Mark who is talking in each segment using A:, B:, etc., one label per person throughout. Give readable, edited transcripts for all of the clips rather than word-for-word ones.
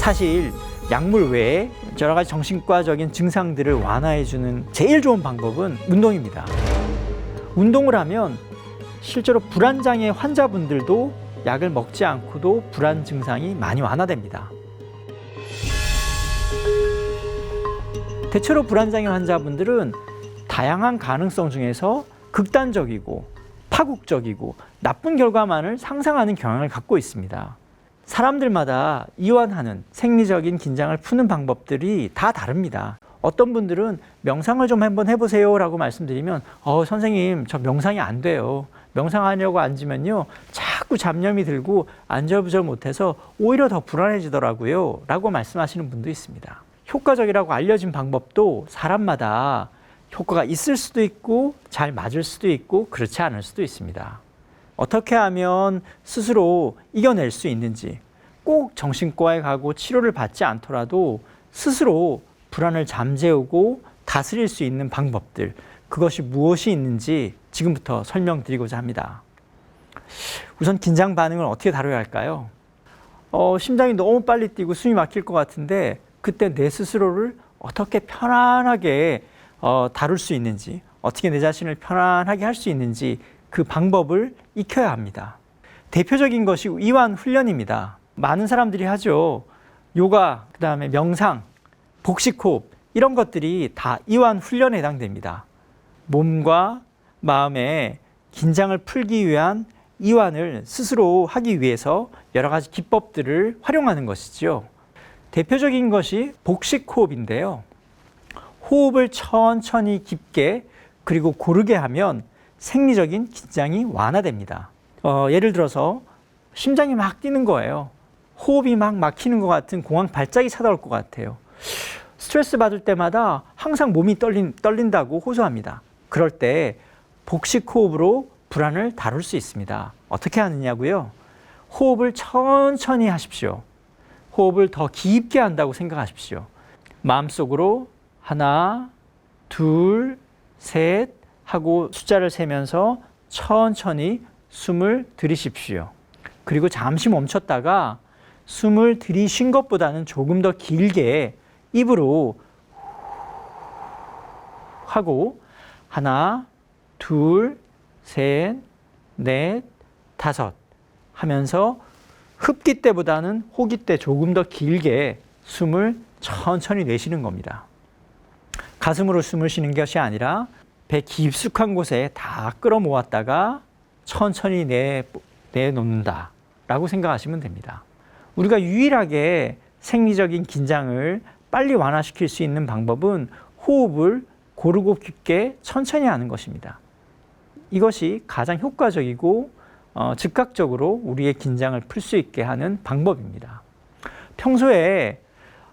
A: 사실 약물 외에 여러 가지 정신과적인 증상들을 완화해주는 제일 좋은 방법은 운동입니다. 운동을 하면 실제로 불안장애 환자분들도 약을 먹지 않고도 불안 증상이 많이 완화됩니다. 대체로 불안장애 환자분들은 다양한 가능성 중에서 극단적이고 파국적이고 나쁜 결과만을 상상하는 경향을 갖고 있습니다. 사람들마다 이완하는 생리적인 긴장을 푸는 방법들이 다 다릅니다. 어떤 분들은 명상을 좀 한번 해보세요 라고 말씀드리면 선생님 저 명상이 안 돼요. 명상하려고 앉으면요 자꾸 잡념이 들고 안절부절 못해서 오히려 더 불안해지더라고요 라고 말씀하시는 분도 있습니다. 효과적이라고 알려진 방법도 사람마다 효과가 있을 수도 있고 잘 맞을 수도 있고 그렇지 않을 수도 있습니다. 어떻게 하면 스스로 이겨낼 수 있는지, 꼭 정신과에 가고 치료를 받지 않더라도 스스로 불안을 잠재우고 다스릴 수 있는 방법들, 그것이 무엇이 있는지 지금부터 설명드리고자 합니다. 우선 긴장 반응을 어떻게 다뤄야 할까요? 심장이 너무 빨리 뛰고 숨이 막힐 것 같은데 그때 내 스스로를 어떻게 편안하게 다룰 수 있는지, 어떻게 내 자신을 편안하게 할 수 있는지 그 방법을 익혀야 합니다. 대표적인 것이 이완 훈련입니다. 많은 사람들이 하죠. 요가, 그 다음에 명상, 복식호흡 이런 것들이 다 이완 훈련에 해당됩니다. 몸과 마음의 긴장을 풀기 위한 이완을 스스로 하기 위해서 여러 가지 기법들을 활용하는 것이죠. 대표적인 것이 복식호흡인데요. 호흡을 천천히 깊게 그리고 고르게 하면 생리적인 긴장이 완화됩니다. 예를 들어서 심장이 막 뛰는 거예요. 호흡이 막 막히는 것 같은 공황 발작이 찾아올 것 같아요. 스트레스 받을 때마다 항상 몸이 떨린다고 호소합니다. 그럴 때 복식호흡으로 불안을 다룰 수 있습니다. 어떻게 하느냐고요? 호흡을 천천히 하십시오. 호흡을 더 깊게 한다고 생각하십시오. 마음속으로 하나, 둘, 셋 하고 숫자를 세면서 천천히 숨을 들이십시오. 그리고 잠시 멈췄다가 숨을 들이쉰 것보다는 조금 더 길게 입으로 하고 하나, 둘, 셋, 넷, 다섯 하면서 흡기 때보다는 호기 때 조금 더 길게 숨을 천천히 내쉬는 겁니다. 가슴으로 숨을 쉬는 것이 아니라 배 깊숙한 곳에 다 끌어모았다가 천천히 내놓는다 라고 생각하시면 됩니다. 우리가 유일하게 생리적인 긴장을 빨리 완화시킬 수 있는 방법은 호흡을 고르고 깊게 천천히 하는 것입니다. 이것이 가장 효과적이고 즉각적으로 우리의 긴장을 풀 수 있게 하는 방법입니다. 평소에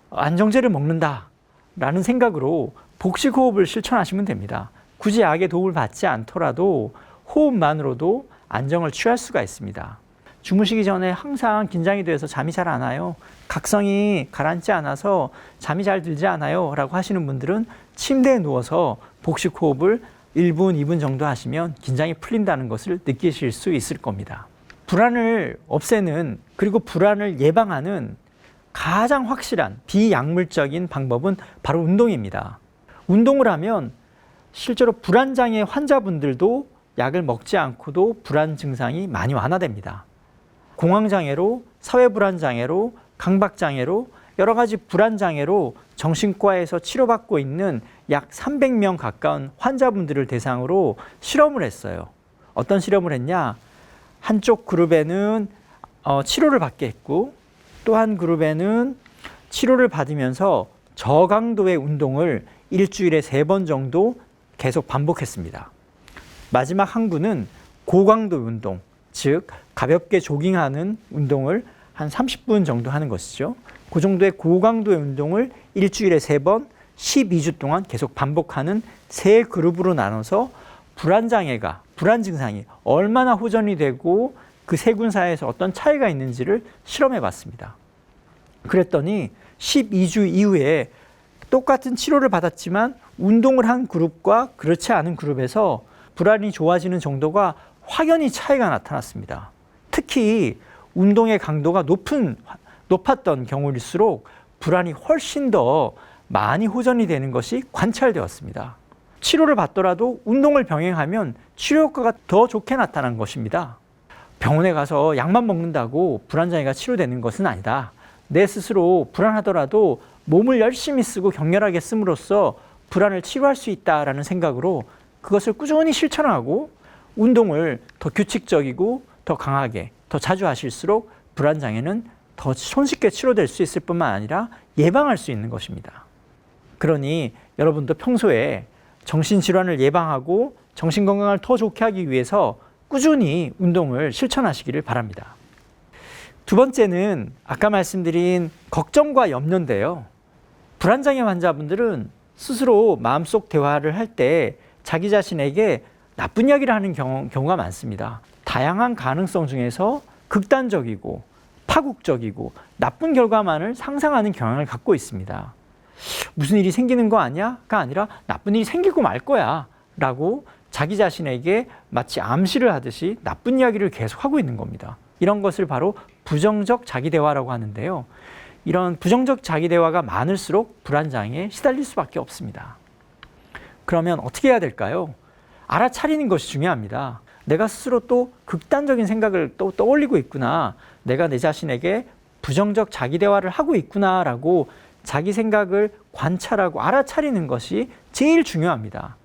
A: 안정제를 먹는다 라는 생각으로 복식호흡을 실천하시면 됩니다. 굳이 약의 도움을 받지 않더라도 호흡만으로도 안정을 취할 수가 있습니다. 주무시기 전에 항상 긴장이 돼서 잠이 잘 안 와요. 각성이 가라앉지 않아서 잠이 잘 들지 않아요 라고 하시는 분들은 침대에 누워서 복식호흡을 1분, 2분 정도 하시면 긴장이 풀린다는 것을 느끼실 수 있을 겁니다. 불안을 없애는 그리고 불안을 예방하는 가장 확실한 비약물적인 방법은 바로 운동입니다. 운동을 하면 실제로 불안장애 환자분들도 약을 먹지 않고도 불안 증상이 많이 완화됩니다. 공황장애로, 사회불안장애로, 강박장애로 여러 가지 불안장애로 정신과에서 치료받고 있는 약 300명 가까운 환자분들을 대상으로 실험을 했어요. 어떤 실험을 했냐? 한쪽 그룹에는 치료를 받게 했고 또 한 그룹에는 치료를 받으면서 저강도의 운동을 일주일에 3번 정도 계속 반복했습니다. 마지막 한 구는 고강도 운동, 즉 가볍게 조깅하는 운동을 한 30분 정도 하는 것이죠. 그 정도의 고강도의 운동을 일주일에 3번 12주 동안 계속 반복하는 3그룹으로 나눠서 불안장애가, 불안 증상이 얼마나 호전이 되고 그 세 군 사이에서 어떤 차이가 있는지를 실험해 봤습니다. 그랬더니 12주 이후에 똑같은 치료를 받았지만 운동을 한 그룹과 그렇지 않은 그룹에서 불안이 좋아지는 정도가 확연히 차이가 나타났습니다. 특히 운동의 강도가 높은 높았던 경우일수록 불안이 훨씬 더 많이 호전이 되는 것이 관찰되었습니다. 치료를 받더라도 운동을 병행하면 치료 효과가 더 좋게 나타난 것입니다. 병원에 가서 약만 먹는다고 불안장애가 치료되는 것은 아니다. 내 스스로 불안하더라도 몸을 열심히 쓰고 격렬하게 씀으로써 불안을 치료할 수 있다라는 생각으로 그것을 꾸준히 실천하고 운동을 더 규칙적이고 더 강하게 더 자주 하실수록 불안장애는 더 손쉽게 치료될 수 있을 뿐만 아니라 예방할 수 있는 것입니다. 그러니 여러분도 평소에 정신질환을 예방하고 정신건강을 더 좋게 하기 위해서 꾸준히 운동을 실천하시기를 바랍니다. 두 번째는 아까 말씀드린 걱정과 염려인데요. 불안장애 환자분들은 스스로 마음속 대화를 할 때 자기 자신에게 나쁜 이야기를 하는 경우가 많습니다. 다양한 가능성 중에서 극단적이고 파국적이고 나쁜 결과만을 상상하는 경향을 갖고 있습니다. 무슨 일이 생기는 거 아니야?가 아니라 나쁜 일이 생기고 말 거야 라고 자기 자신에게 마치 암시를 하듯이 나쁜 이야기를 계속하고 있는 겁니다. 이런 것을 바로 부정적 자기대화라고 하는데요. 이런 부정적 자기대화가 많을수록 불안장애에 시달릴 수밖에 없습니다. 그러면 어떻게 해야 될까요? 알아차리는 것이 중요합니다. 내가 스스로 또 극단적인 생각을 또 떠올리고 있구나. 내가 내 자신에게 부정적 자기대화를 하고 있구나라고 자기 생각을 관찰하고 알아차리는 것이 제일 중요합니다.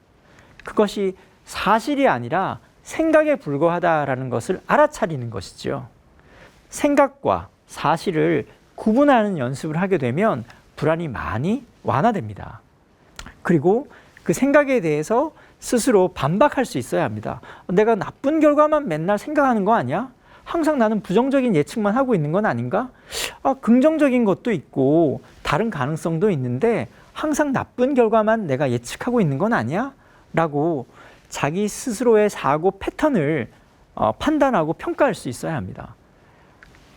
A: 그것이 사실이 아니라 생각에 불과하다라는 것을 알아차리는 것이죠. 생각과 사실을 구분하는 연습을 하게 되면 불안이 많이 완화됩니다. 그리고 그 생각에 대해서 스스로 반박할 수 있어야 합니다. 내가 나쁜 결과만 맨날 생각하는 거 아니야? 항상 나는 부정적인 예측만 하고 있는 건 아닌가? 긍정적인 것도 있고 다른 가능성도 있는데 항상 나쁜 결과만 내가 예측하고 있는 건 아니야? 라고 자기 스스로의 사고 패턴을 판단하고 평가할 수 있어야 합니다.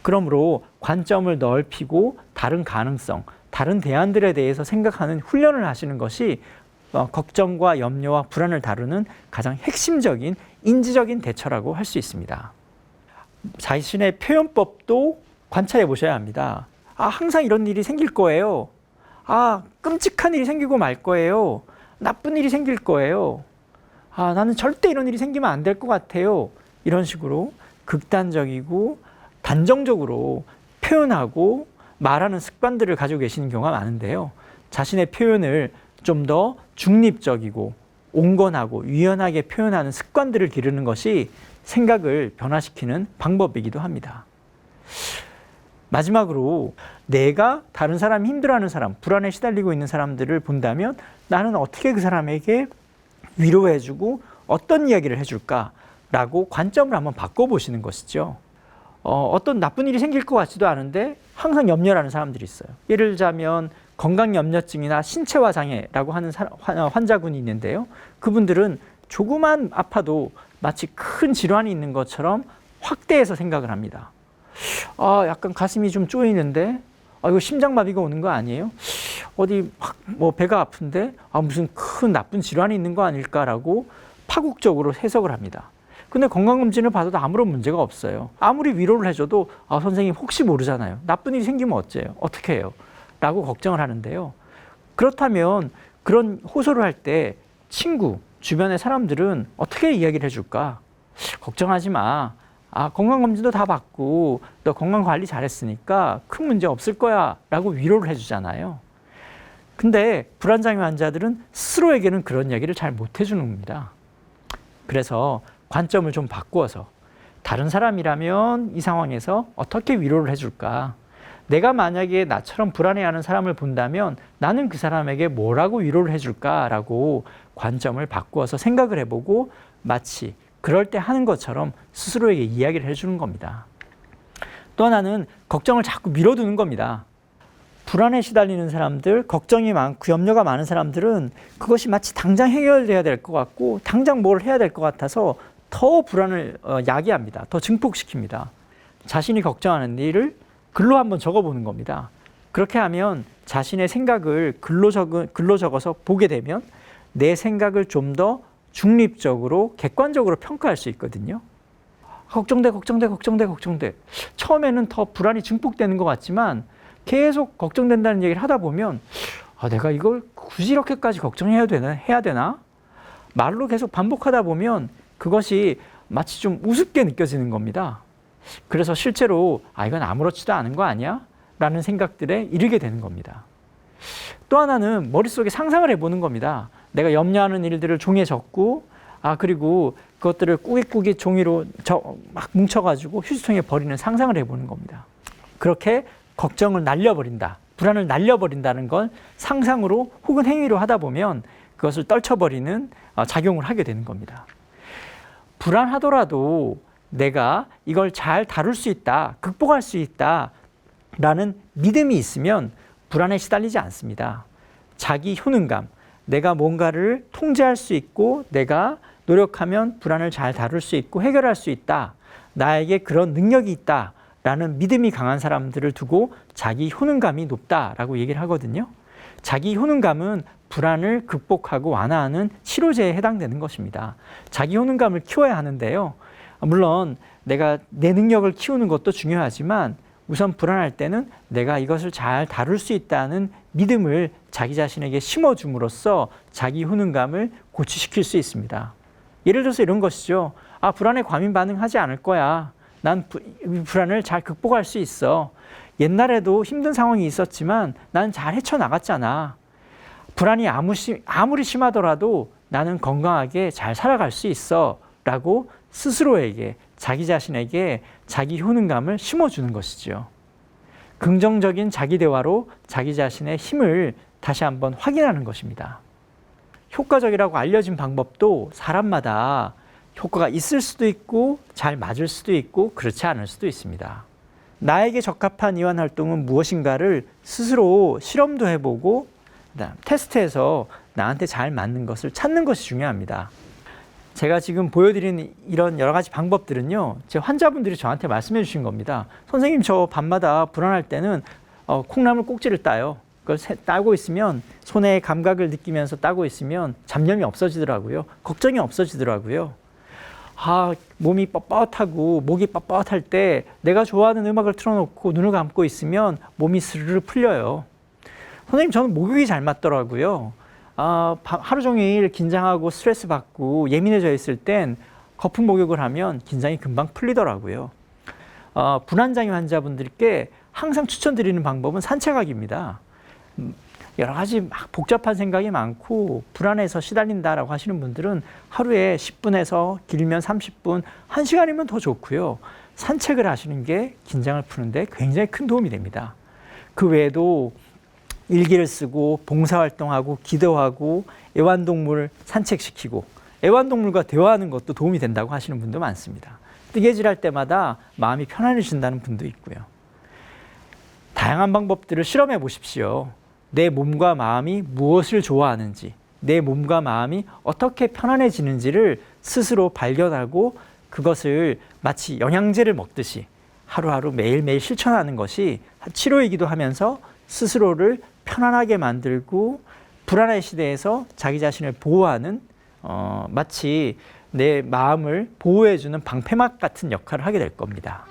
A: 그러므로 관점을 넓히고 다른 가능성, 다른 대안들에 대해서 생각하는 훈련을 하시는 것이 걱정과 염려와 불안을 다루는 가장 핵심적인 인지적인 대처라고 할 수 있습니다. 자신의 표현법도 관찰해 보셔야 합니다. 항상 이런 일이 생길 거예요. 끔찍한 일이 생기고 말 거예요. 나쁜 일이 생길 거예요. 나는 절대 이런 일이 생기면 안 될 것 같아요. 이런 식으로 극단적이고 단정적으로 표현하고 말하는 습관들을 가지고 계시는 경우가 많은데요. 자신의 표현을 좀 더 중립적이고 온건하고 유연하게 표현하는 습관들을 기르는 것이 생각을 변화시키는 방법이기도 합니다. 마지막으로 내가 다른 사람이 힘들어하는 사람, 불안에 시달리고 있는 사람들을 본다면 나는 어떻게 그 사람에게 위로해주고 어떤 이야기를 해줄까라고 관점을 한번 바꿔보시는 것이죠. 어떤 나쁜 일이 생길 것 같지도 않은데 항상 염려하는 사람들이 있어요. 예를 들자면 건강염려증이나 신체화 장애라고 하는 환자군이 있는데요. 그분들은 조그만 아파도 마치 큰 질환이 있는 것처럼 확대해서 생각을 합니다. 약간 가슴이 좀 쪼이는데 이거 심장마비가 오는 거 아니에요? 어디 배가 아픈데 무슨 큰 나쁜 질환이 있는 거 아닐까라고 파국적으로 해석을 합니다. 근데 건강검진을 받아도 아무런 문제가 없어요. 아무리 위로를 해줘도 선생님 혹시 모르잖아요. 나쁜 일이 생기면 어째요? 어떻게 해요? 라고 걱정을 하는데요. 그렇다면 그런 호소를 할 때 친구, 주변의 사람들은 어떻게 이야기를 해줄까? 걱정하지 마. 건강검진도 다 받고 너 건강관리 잘했으니까 큰 문제 없을 거야 라고 위로를 해주잖아요. 근데 불안장애 환자들은 스스로에게는 그런 이야기를 잘 못 해주는 겁니다. 그래서 관점을 좀 바꾸어서 다른 사람이라면 이 상황에서 어떻게 위로를 해줄까? 내가 만약에 나처럼 불안해하는 사람을 본다면 나는 그 사람에게 뭐라고 위로를 해줄까라고 관점을 바꾸어서 생각을 해보고 마치 그럴 때 하는 것처럼 스스로에게 이야기를 해주는 겁니다. 또 하나는 걱정을 자꾸 미뤄두는 겁니다. 불안에 시달리는 사람들, 걱정이 많고 염려가 많은 사람들은 그것이 마치 당장 해결돼야 될 것 같고 당장 뭘 해야 될 것 같아서 더 불안을 야기합니다. 더 증폭시킵니다. 자신이 걱정하는 일을 글로 한번 적어보는 겁니다. 그렇게 하면 자신의 생각을 글로 적어서 보게 되면 내 생각을 좀 더 중립적으로 객관적으로 평가할 수 있거든요. 걱정돼, 걱정돼, 걱정돼, 걱정돼. 처음에는 더 불안이 증폭되는 것 같지만 계속 걱정된다는 얘기를 하다 보면 내가 이걸 굳이 이렇게까지 걱정해야 되나? 해야 되나? 말로 계속 반복하다 보면 그것이 마치 좀 우습게 느껴지는 겁니다. 그래서 실제로 이건 아무렇지도 않은 거 아니야? 라는 생각들에 이르게 되는 겁니다. 또 하나는 머릿속에 상상을 해보는 겁니다. 내가 염려하는 일들을 종이에 적고 그리고 그것들을 꾸깃꾸깃 종이로 막 뭉쳐가지고 휴지통에 버리는 상상을 해보는 겁니다. 그렇게 걱정을 날려버린다, 불안을 날려버린다는 걸 상상으로 혹은 행위로 하다 보면 그것을 떨쳐버리는 작용을 하게 되는 겁니다. 불안하더라도 내가 이걸 잘 다룰 수 있다, 극복할 수 있다 라는 믿음이 있으면 불안에 시달리지 않습니다. 자기 효능감, 내가 뭔가를 통제할 수 있고 내가 노력하면 불안을 잘 다룰 수 있고 해결할 수 있다. 나에게 그런 능력이 있다. 라는 믿음이 강한 사람들을 두고 자기 효능감이 높다라고 얘기를 하거든요. 자기 효능감은 불안을 극복하고 완화하는 치료제에 해당되는 것입니다. 자기 효능감을 키워야 하는데요. 물론 내가 내 능력을 키우는 것도 중요하지만 우선 불안할 때는 내가 이것을 잘 다룰 수 있다는 믿음을 자기 자신에게 심어줌으로써 자기 효능감을 고취시킬 수 있습니다. 예를 들어서 이런 것이죠. 불안에 과민 반응하지 않을 거야. 난 불안을 잘 극복할 수 있어. 옛날에도 힘든 상황이 있었지만 나는 잘 헤쳐나갔잖아. 불안이 아무리 심하더라도 나는 건강하게 잘 살아갈 수 있어. 라고 스스로에게, 자기 자신에게 자기 효능감을 심어주는 것이죠. 긍정적인 자기 대화로 자기 자신의 힘을 다시 한번 확인하는 것입니다. 효과적이라고 알려진 방법도 사람마다 효과가 있을 수도 있고 잘 맞을 수도 있고 그렇지 않을 수도 있습니다. 나에게 적합한 이완 활동은 무엇인가를 스스로 실험도 해보고 테스트해서 나한테 잘 맞는 것을 찾는 것이 중요합니다. 제가 지금 보여드리는 이런 여러 가지 방법들은요, 제 환자분들이 저한테 말씀해 주신 겁니다. 선생님, 저 밤마다 불안할 때는 콩나물 꼭지를 따요. 그걸 따고 있으면 손의 감각을 느끼면서 따고 있으면 잡념이 없어지더라고요. 걱정이 없어지더라고요. 몸이 뻣뻣하고 목이 뻣뻣할 때 내가 좋아하는 음악을 틀어놓고 눈을 감고 있으면 몸이 스르르 풀려요. 선생님, 저는 목욕이 잘 맞더라고요. 하루 종일 긴장하고 스트레스 받고 예민해져 있을 땐 거품 목욕을 하면 긴장이 금방 풀리더라고요. 불안장애 환자분들께 항상 추천드리는 방법은 산책하기입니다. 여러 가지 막 복잡한 생각이 많고 불안해서 시달린다라고 하시는 분들은 하루에 10분에서 길면 30분, 1시간이면 더 좋고요. 산책을 하시는 게 긴장을 푸는데 굉장히 큰 도움이 됩니다. 그 외에도 일기를 쓰고 봉사활동하고 기도하고 애완동물 산책시키고 애완동물과 대화하는 것도 도움이 된다고 하시는 분도 많습니다. 뜨개질할 때마다 마음이 편안해진다는 분도 있고요. 다양한 방법들을 실험해 보십시오. 내 몸과 마음이 무엇을 좋아하는지, 내 몸과 마음이 어떻게 편안해지는지를 스스로 발견하고 그것을 마치 영양제를 먹듯이 하루하루 매일매일 실천하는 것이 치료이기도 하면서 스스로를 편안하게 만들고 불안의 시대에서 자기 자신을 보호하는 마치 내 마음을 보호해주는 방패막 같은 역할을 하게 될 겁니다.